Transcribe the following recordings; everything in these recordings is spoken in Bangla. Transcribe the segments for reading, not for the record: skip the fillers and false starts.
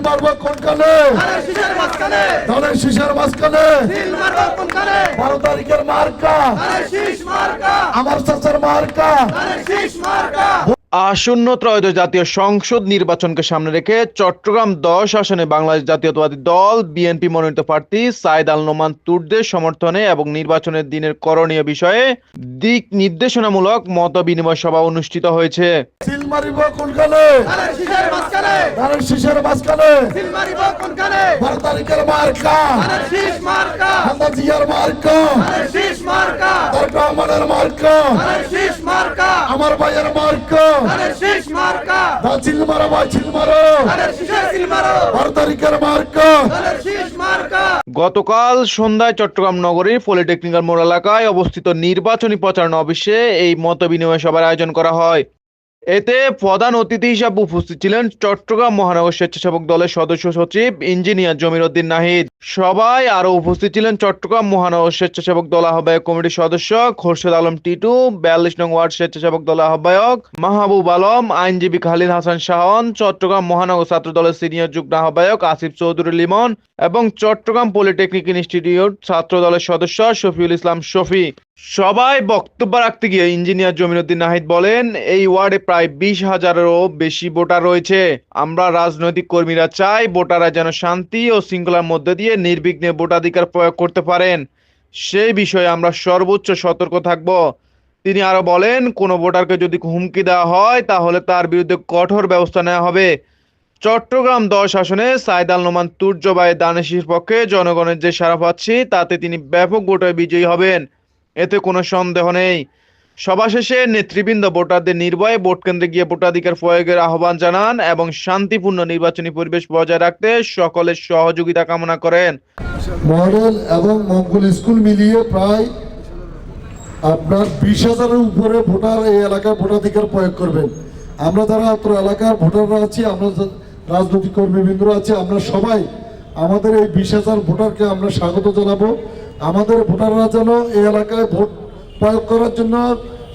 মারবো কোনখানে? ধানের শীষের মাঝখানে। 12 তারিখের মার্কা আমার চাচার মার্কা। আসন্ন ত্রয়োদশ জাতীয় সংসদ নির্বাচনকে সামনে রেখে চট্টগ্রাম 10 আসনে বাংলাদেশ জাতীয়তাবাদী দল বিএনপি মনোনীত প্রার্থী সাইদ আল নোমান তুর্দের সমর্থনে এবং নির্বাচনের দিনের করণীয় বিষয়ে দিক নির্দেশনামূলক মত বিনিময় সভা অনুষ্ঠিত হয়েছে। সিল মারিব কোনখানে? ধানের শীষের মাঝখানে। 12 তারিখের মার্কা খালেদা জিয়ার মার্কা। তারেক রহমানের মার্কা। আমার ভাইয়ের মার্কা। গতকাল সন্ধ্যায় চট্টগ্রাম নগরীর পলিটেকনিক্যাল মোড় এলাকায় অবস্থিত নির্বাচনী প্রচারণা অফিসে এই মত বিনিময় সভার আয়োজন করা হয়। এতে প্রধান অতিথি হিসেবে উপস্থিত ছিলেন চট্টগ্রাম মহানগর স্বেচ্ছাসেবক দলের সদস্য সচিব ইঞ্জিনিয়ার জমির উদ্দিন নাহিদ। সবাই আরো উপস্থিত ছিলেন চট্টগ্রাম মহানগর স্বেচ্ছাসেবক দল আহ্বায়ক কমিটির সদস্য খোরশেদ আলম টিটু, 42 নং ওয়ার্ড স্বেচ্ছাসেবক দল আহ্বায়ক মাহবুব আলম, আইনজীবী খালিদ হাসান শাহন, চট্টগ্রাম মহানগর ছাত্র দলের সিনিয়র যুগ্ম আহ্বায়ক আসিফ চৌধুরী লিমন এবং চট্টগ্রাম পলিটেকনিক ইনস্টিটিউট ছাত্র দলের সদস্য শফিউল ইসলাম শফি। সবাই বক্তব্য রাখতে গিয়ে ইঞ্জিনিয়ার জমির উদ্দিন নাহিদ বলেন, এই ওয়ার্ডে প্রায় 20,000-এরও বেশি ভোটার রয়েছে। আমরা রাজনৈতিক কর্মীরা চাই ভোটাররা যেন শান্তি ও শৃঙ্খলার মধ্যে দিয়ে নির্বিঘ্নে ভোটাধিকার প্রয়োগ করতে পারেন, সেই বিষয়ে আমরা সর্বোচ্চ সতর্ক থাকব। তিনি আরো বলেন, কোনো ভোটারকে যদি হুমকি দেওয়া হয় তাহলে তার বিরুদ্ধে কঠোর ব্যবস্থা নেওয়া হবে। চট্টগ্রাম 10 আসনে সাইদ আল নোমান তুর্জবাই দানেশীর পক্ষে জনগণের যে সাড়া পাচ্ছি তাতে তিনি ব্যাপক ভোটে বিজয়ী হবেন, এতে কোনো সন্দেহ নেই। সভা শেষে নেতৃবৃন্দ ভোটারদের নির্ভয়ে ভোট কেন্দ্রে গিয়ে ভোটাধিকার প্রয়োগের আহ্বান জানান এবং শান্তিপূর্ণ নির্বাচনী পরিবেশ বজায় রাখতে সকলের সহযোগিতা কামনা করেন। মডেল এবং মঙ্গল স্কুল মিলিয়ে প্রায় আপনার 20,000-এর উপরে ভোটার এই এলাকায় ভোটাধিকার প্রয়োগ করবেন। আমরা যারা অত্র এলাকার ভোটাররা আছি, আমরা রাজনৈতিক কর্মীবৃন্দরা আছি, আমরা সবাই আমাদের এই 20,000 ভোটারকে আমরা স্বাগত জানাবো। আমাদের ভোটাররা যেন এই এলাকায় ভোট প্রয়োগ করার জন্য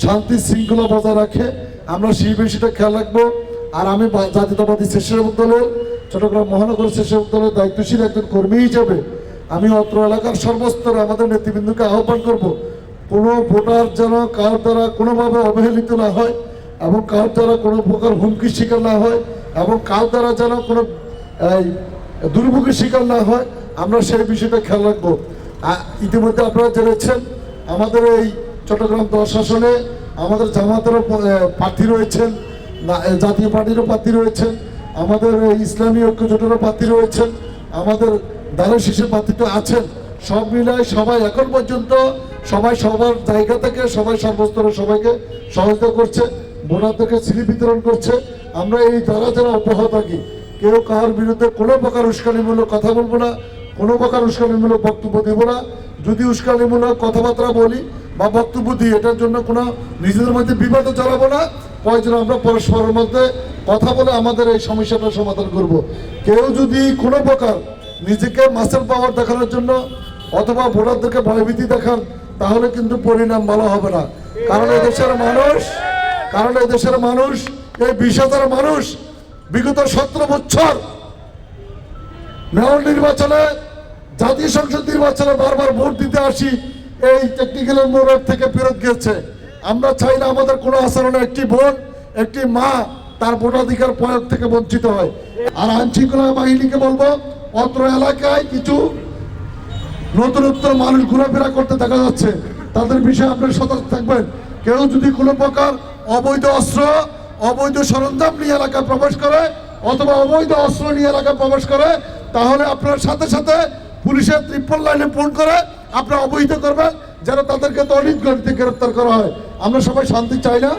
শান্তি শৃঙ্খলা বজায় রাখে, আমরা সেই বিষয়টা খেয়াল রাখবো। আর আমি জাতীয়তাবাদী স্বেচ্ছাসেবক দলের চট্টগ্রাম মহানগর স্বেচ্ছাসেবক দলের দায়িত্বশীল একজন কর্মী হিসেবে আমি অত্র এলাকার সর্বস্তরে আমাদের নেতৃবৃন্দকে আহ্বান করব, কোনো ভোটার যেন কার দ্বারা কোনোভাবে অবহেলিত না হয় এবং কার দ্বারা কোনো প্রকার হুমকির শিকার না হয় এবং কার দ্বারা যেন কোনো দুর্ভোগের শিকার না হয়, আমরা সেই বিষয়টা খেয়াল রাখবো। ইতিমধ্যে আপনারা জেনেছেন আমাদের এই চট্টগ্রাম 10 আসনে আমাদের জামাতেরও প্রার্থী রয়েছেন, জাতীয় পার্টিরও প্রার্থী রয়েছেন, আমাদের ইসলামী ঐক্য জোটেরও প্রার্থী রয়েছেন, আমাদের ধানের শীষের প্রার্থীটা আছেন। সব মিলায় সবাই এখন পর্যন্ত সবাই সবার জায়গা থেকে সবাই সর্বস্তরে সবাইকে সহযোগিতা করছে, ভোটারদেরকে স্লিপ বিতরণ করছে। আমরা এই দ্বারা যারা অব্যাহত থাকি, কেউ কারোর বিরুদ্ধে কোনো প্রকার উস্কানিমূলক কথা বলবো না, কোনো প্রকার উস্কানিমূলক বক্তব্য দেব না। যদি উস্কানিমূলক কথাবার্তা বলি বা বক্তব্য দিই, এটার জন্য কোনো নিজেদের মধ্যে বিবাদ চালাবো না। প্রয়োজন আমরা পরস্পরের মধ্যে কথা বলে আমাদের এই সমস্যাটা সমাধান করব। কেউ যদি কোনো প্রকার নিজেকে মাসেল পাওয়ার দেখানোর জন্য অথবা ভোটারদেরকে ভয়ভীতি দেখান, তাহলে কিন্তু পরিণাম ভালো হবে না। কারণ এই দেশের মানুষ এই 20,000 মানুষ বিগত 17 বছর মেয়র নির্বাচনে, জাতীয় সংসদ নির্বাচনে বারবার ভোট দিতে আসি, এই টেকনিক্যাল মোড় থেকে ফেরত গেছে। আমরা চাই না আমাদের কোনো আচরণে একটি বোন, একটি মা তার ভোটাধিকার প্রয়োগ থেকে বঞ্চিত হয়। আর আইনশৃঙ্খলা বাহিনীকে বলবো, অত্র এলাকায় কিছু নতুনত্ব মানুষ ঘোরাফেরা করতে দেখা যাচ্ছে, তাদের বিষয়ে আপনারা সতর্ক থাকবেন। কেউ যদি কোনো প্রকার অবৈধ অস্ত্র, অবৈধ সরঞ্জাম নিয়ে এলাকায় প্রবেশ করে অথবা অবৈধ অস্ত্র নিয়ে এলাকায় প্রবেশ করে, তাহলে আপনার সাথে সাথে পুলিশের 3 লাইনে ফোন করে আপনারা অবহিত করবেন, যেন তাদেরকে তড়িৎ গতিতে গ্রেফতার করা হয়। আমরা সবাই শান্তি চাই না?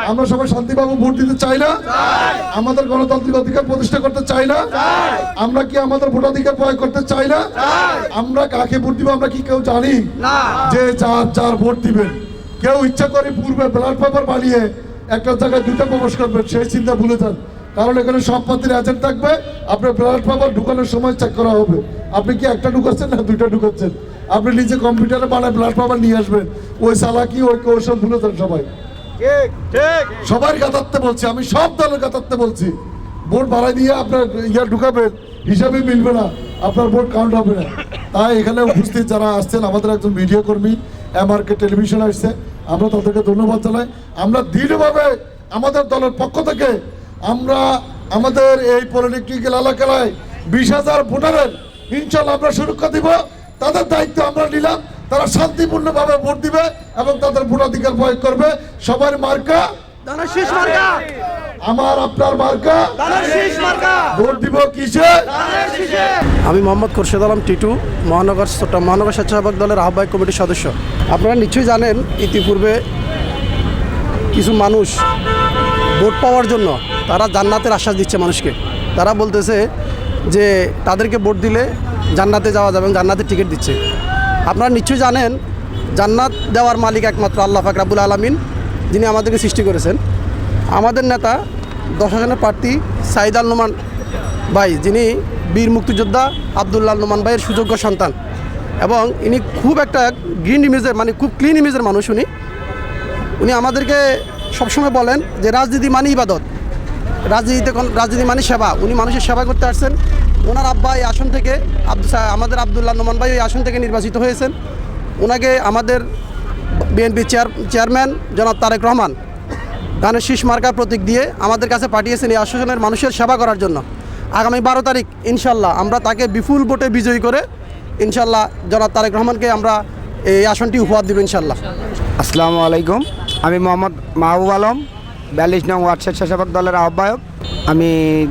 আমরা সবাই শান্তিভাবে ভোট দিতে চাই না? আমাদের গণতান্ত্রিক অধিকার প্রতিষ্ঠা করতে চাই না? আমরা কি আমাদের ভোটাধিকার প্রয়োগ করতে চাই না? আমরা কাকে ভোট দিব আমরা কি কেউ জানি? যে যার ভোট দিবেন, কেউ ইচ্ছা করে পূর্বে ব্যালট পেপার বানিয়ে একটা জায়গায় 2টা প্রবেশ করবেন, সেই চিন্তা ভুলে যান। কারণ এখানে সব প্রার্থীর এজেন্ট থাকবে, আপনার ব্যালট পেপার ঢুকানোর সময় চেক করা হবে আপনি কি একটা ঢুকাচ্ছেন না 2টা ঢুকাচ্ছেন। আপনি নিজে কম্পিউটারে বানায় ব্যালট পেপার নিয়ে আসবেন, ওই চালাকি ওই কৌশল ভুলে যান। সবাই সবার গাতারতে বলছি, আমি সব দলের গাতারতে বলছি, ভোট বাড়াই দিয়ে আপনার ঢুকাবেন, হিসাবে মিলবে না, আপনার ভোট কাউন্ট হবে না। তাই এখানে উপস্থিত যারা আসছেন, আমাদের একজন ভিডিও কর্মী MRK টেলিভিশন আসছে, আমরা তাদেরকে ধন্যবাদ জানাই। আমরা দৃঢ়ভাবে আমাদের দলের পক্ষ থেকে আমরা আমাদের এই পলিটেকনিক্যাল এলাকায় 20,000 ভোটারের ইনশাল্লাহ আমরা সুরক্ষা দিব। তাদের দায়িত্ব আমরা নিলাম, তারা শান্তিপূর্ণভাবে ভোট দিবে এবং তাদের ভোটাধিকার প্রয়োগ করবে। সবার মার্কা ধানের শীষ মার্কা, আমার আপনার মার্কা, ধানের শীষ মার্কা, ভোট দিব কিসে? ধানের শীষে। আমি মোহাম্মদ খোরশেদ আলম টিটু, চট্টগ্রাম মহানগর স্বেচ্ছাসেবক দলের আহ্বায়ক কমিটির সদস্য। আপনারা নিশ্চয়ই জানেন, ইতিপূর্বে কিছু মানুষ ভোট পাওয়ার জন্য তারা জান্নাতের আশ্বাস দিচ্ছে মানুষকে। তারা বলতেছে যে তাদেরকে ভোট দিলে জান্নাতে যাওয়া যাবে এবং জান্নাতের টিকিট দিচ্ছে। আপনারা নিশ্চয়ই জানেন, জান্নাত দেওয়ার মালিক একমাত্র আল্লাহ পাক রাব্বুল আলামিন, যিনি আমাদেরকে সৃষ্টি করেছেন। আমাদের নেতা 10 আসনের প্রার্থী সাইদ আল নোমান ভাই, যিনি বীর মুক্তিযোদ্ধা আবদুল্লাহ নোমান ভাইয়ের সুযোগ্য সন্তান, এবং ইনি খুব একটা গ্রিন ইমেজের, মানে খুব ক্লিন ইমেজের মানুষ। উনি আমাদেরকে সবসময় বলেন যে রাজনীতি মানে ইবাদত, রাজনীতি মানে সেবা। উনি মানুষের সেবা করতে আসছেন। ওনার আব্বা এই আসন থেকে আমাদের আবদুল্লাহ নোমান ভাই এই আসন থেকে নির্বাচিত হয়েছেন। ওনাকে আমাদের বিএনপি চেয়ারম্যান জনাব তারেক রহমান ধানের শীষ মার্কা প্রতীক দিয়ে আমাদের কাছে পাঠিয়েছেন এই আসনের মানুষের সেবা করার জন্য। আগামী 12 তারিখ ইনশাল্লাহ আমরা তাকে বিপুল ভোটে বিজয়ী করে ইনশাল্লাহ জনাব তারেক রহমানকে আমরা এই আসনটি উপহার দেব ইনশাল্লাহ। আসসালামু আলাইকুম। আমি মোহাম্মদ মাহবুব আলম, 42 নং ওয়ার্ড স্বেচ্ছাসেবক দলের আহ্বায়ক। আমি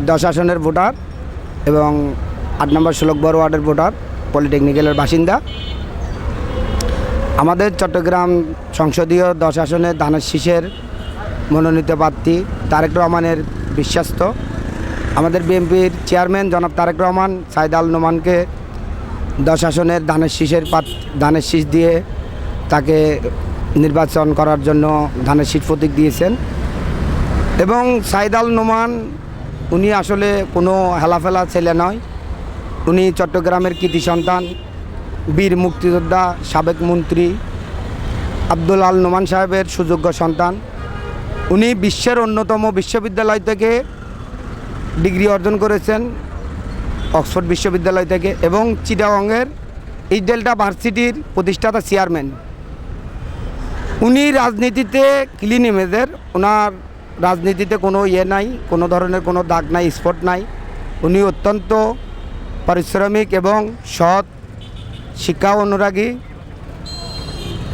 10 আসনের ভোটার এবং 8 নম্বর 16 ওয়ার্ডের ভোটার, পলিটেকনিক্যালের বাসিন্দা। আমাদের চট্টগ্রাম সংসদীয় 10 আসনে ধানের শীষের মনোনীত প্রার্থী তারেক রহমানের বিশ্বাস্ত আমাদের বিএনপির চেয়ারম্যান জনাব তারেক রহমান সাইদ আল নোমানকে 10 আসনের ধানের শীষ দিয়ে তাকে নির্বাচন করার জন্য ধানের শীষ প্রতীক দিয়েছেন। এবং সাইদ আল নোমান উনি আসলে কোনো হেলাফেলা ছেলে নয়। উনি চট্টগ্রামের কৃতি সন্তান, বীর মুক্তিযোদ্ধা, সাবেক মন্ত্রী আব্দুল আল নোমান সাহেবের সুযোগ্য সন্তান। উনি বিশ্বের অন্যতম বিশ্ববিদ্যালয় থেকে ডিগ্রি অর্জন করেছেন, অক্সফোর্ড বিশ্ববিদ্যালয় থেকে, এবং চিটাগংয়ের ইস্ট ডেল্টা ভার্সিটির প্রতিষ্ঠাতা চেয়ারম্যান। উনি রাজনীতিতে ক্লিন ইমেজের, ওনার রাজনীতিতে কোনো নাই, কোনো ধরনের কোনো দাগ নাই, স্পট নাই। উনি অত্যন্ত পারিশ্রমিক এবং সৎ, শিক্ষা অনুরাগী,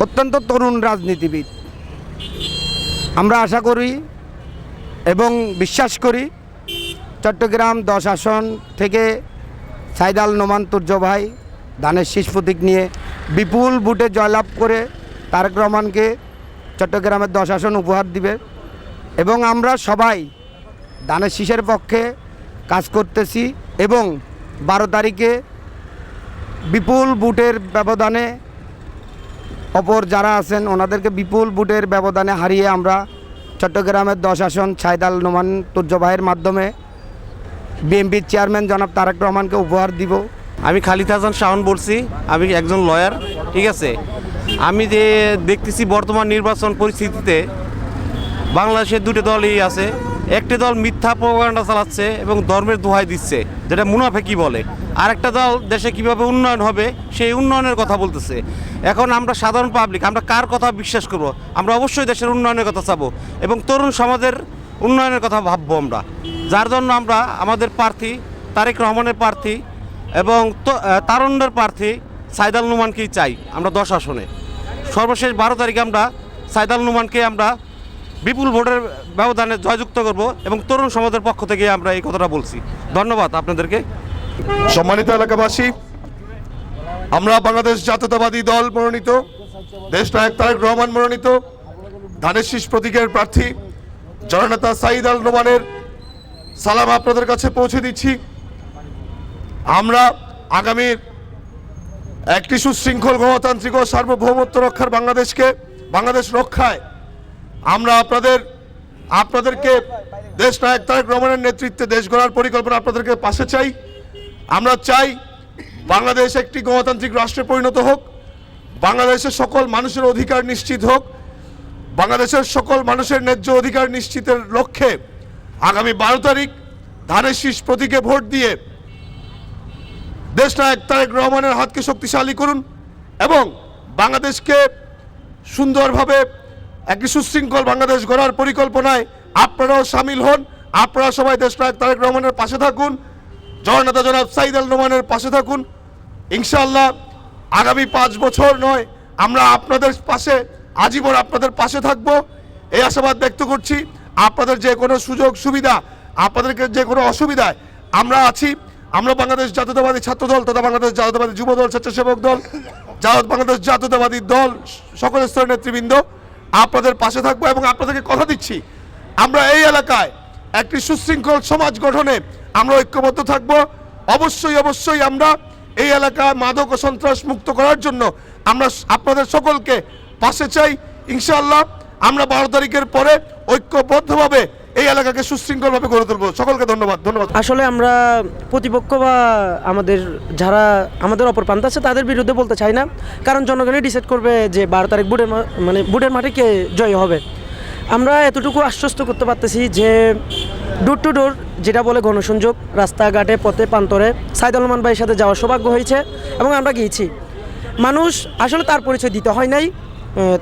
অত্যন্ত তরুণ রাজনীতিবিদ। আমরা আশা করি এবং বিশ্বাস করি চট্টগ্রাম 10 আসন থেকে সাইদ আল নোমান তুর্য ভাই ধানের শীষ প্রতীক নিয়ে বিপুল ভোটে জয়লাভ করে তারেক রহমানকে চট্টগ্রামের 10 আসন উপহার দিবে। এবং আমরা সবাই ধানের শীষের পক্ষে কাজ করতেছি এবং 12 তারিখে বিপুল ভোটের ব্যবধানে অপর যারা আছেন ওনাদেরকে বিপুল ভোটের ব্যবধানে হারিয়ে আমরা চট্টগ্রামের 10 আসন সাইদ আল নোমান তুর্য ভাইয়ের মাধ্যমে বিএনপির চেয়ারম্যান জনাব তারেক রহমানকে উপহার দিব। আমি খালিদ হাসান শাওন বলছি, আমি একজন লয়ার। ঠিক আছে, আমি যে দেখতেছি বর্তমান নির্বাচন পরিস্থিতিতে বাংলাদেশের দুটো দলই আছে। একটি দল মিথ্যা প্রোপাগান্ডা চালাচ্ছে এবং ধর্মের দোহাই দিচ্ছে, যেটা মুনাফেকি বলে। আরেকটা দল দেশে কিভাবে উন্নয়ন হবে সেই উন্নয়নের কথা বলতেছে। এখন আমরা সাধারণ পাবলিক, আমরা কার কথা বিশ্বাস করব? আমরা অবশ্যই দেশের উন্নয়নের কথা চাবো এবং তরুণ সমাজের উন্নয়নের কথা ভাববো আমরা। যার জন্য আমরা আমাদের প্রার্থী তারেক রহমানের প্রার্থী এবং তারুণ্যের প্রার্থী সাইদ আল নোমানকেই চাই আমরা 10 আসনে। সর্বশেষ 12 তারিখে আমরা সাইদ আল নোমানকে আমরা বিপুল ভোটের ব্যবধানে জয়যুক্ত করব এবং তরুণ সমাজের পক্ষ থেকে আমরা এই কথাটা বলছি। ধন্যবাদ আপনাদেরকে। সম্মানিত এলাকাবাসী, আমরা বাংলাদেশ জাতীয়তাবাদী দল মনোনীত, দেশনায়ক তারেক রহমান মনোনীত ধানের শীষ প্রতীকের প্রার্থী জননেতা সাইদ আল নোমানের সালাম আপনাদের কাছে পৌঁছে দিচ্ছি। আমরা আগামীর একটি সুশৃঙ্খল গণতান্ত্রিক ও সার্বভৌমত্ব রক্ষার বাংলাদেশ রক্ষায় আমরা আপনাদেরকে দেশনায়ক তারেক রহমানের নেতৃত্বে দেশ গড়ার পরিকল্পনা আপনাদেরকে পাশে চাই। আমরা চাই বাংলাদেশ একটি গণতান্ত্রিক রাষ্ট্রে পরিণত হোক, বাংলাদেশের সকল মানুষের অধিকার নিশ্চিত হোক, বাংলাদেশের সকল মানুষের ন্যায্য অধিকার নিশ্চিতের লক্ষ্যে আগামী 12 তারিখ ধানের শীষ প্রতীকে ভোট দিয়ে দেশনায়ক তারেক রহমানের হাতকে শক্তিশালী করুন এবং বাংলাদেশকে সুন্দরভাবে একটি সুশৃঙ্খল বাংলাদেশ গড়ার পরিকল্পনায় আপনারাও সামিল হন। আপনারা সবাই দেশনায়ক তারেক রহমানের পাশে থাকুন, জননেতা জনাব সাঈদ আল নোমানের পাশে থাকুন। ইনশাআল্লাহ আগামী 5 বছর নয়, আমরা আপনাদের পাশে আজীবন আপনাদের পাশে থাকব এই আশাবাদ ব্যক্ত করছি। আপনাদের যে কোনো সুযোগ সুবিধা, আপনাদেরকে যে কোনো অসুবিধায় আমরা আছি। আমরা বাংলাদেশ জাতীয়তাবাদী ছাত্র দল তথা বাংলাদেশ জাতীয়তাবাদী যুব দল, স্বেচ্ছাসেবক দল, বাংলাদেশ জাতীয়তাবাদী দল, সকল স্তরের নেতৃবৃন্দ আপনাদের পাশে থাকবো এবং আপনাদেরকে কথা দিচ্ছি আমরা এই এলাকায় একটি সুশৃঙ্খল সমাজ গঠনে আমরা ঐক্যবদ্ধ থাকব। অবশ্যই আমরা এই এলাকা মাদক ও সন্ত্রাস মুক্ত করার জন্য আমরা আপনাদের সকলকে পাশে চাই। ইনশাআল্লাহ আমরা 12 তারিখের পরে ঐক্যবদ্ধভাবে এই এলাকাকে সুশৃঙ্খলভাবে গড়ে তুলব। সকলকে ধন্যবাদ। আসলে আমরা প্রতিপক্ষ বা আমাদের যারা আমাদের অপর প্রান্ত আছে তাদের বিরুদ্ধে বলতে চাই না, কারণ জনগণই ডিসাইড করবে যে 12 তারিখ বুটের মাঠে কে জয় হবে। আমরা এতটুকু আশ্বস্ত করতে পারতেছি যে ডোর টু ডোর যেটা বলে গণসংযোগ, রাস্তাঘাটে পথে প্রান্তরে সাঈদ আল নোমান ভাইয়ের সাথে যাওয়ার সৌভাগ্য হয়েছে এবং আমরা গিয়েছি। মানুষ আসলে তার পরিচয় দিতে হয় নাই,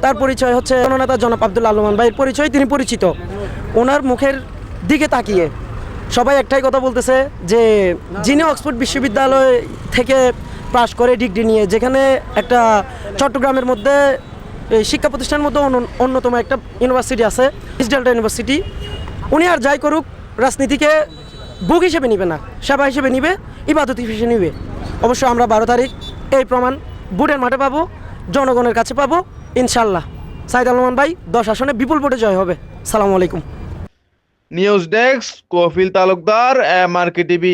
তার পরিচয় হচ্ছে জননেতা জনাব আব্দুল আল নোমান ভাইয়ের পরিচয়, তিনি পরিচিত। ওনার মুখের দিকে তাকিয়ে সবাই একটাই কথা বলতেছে যে যিনি অক্সফোর্ড বিশ্ববিদ্যালয় থেকে পাশ করে ডিগ্রি নিয়ে, যেখানে একটা চট্টগ্রামের মধ্যে শিক্ষা প্রতিষ্ঠানের মধ্যে অন্যতম একটা ইউনিভার্সিটি আছে, ইস্ট ডেল্টা ইউনিভার্সিটি, উনি আর যাই করুক রাজনীতিকে বুক হিসেবে নিবে না, সেবা হিসেবে নিবে, ইবাদত হিসেবে নিবে। অবশ্য আমরা 12 তারিখ এই প্রমাণ বুটের মাঠে পাবো, জনগণের কাছে পাবো ইনশাল্লাহ। সাঈদ আল নোমান ভাই 10 আসনে বিপুল ভোটে জয় হবে। সালামু আলাইকুম। News desk Kafil Talukdar, MRK TV।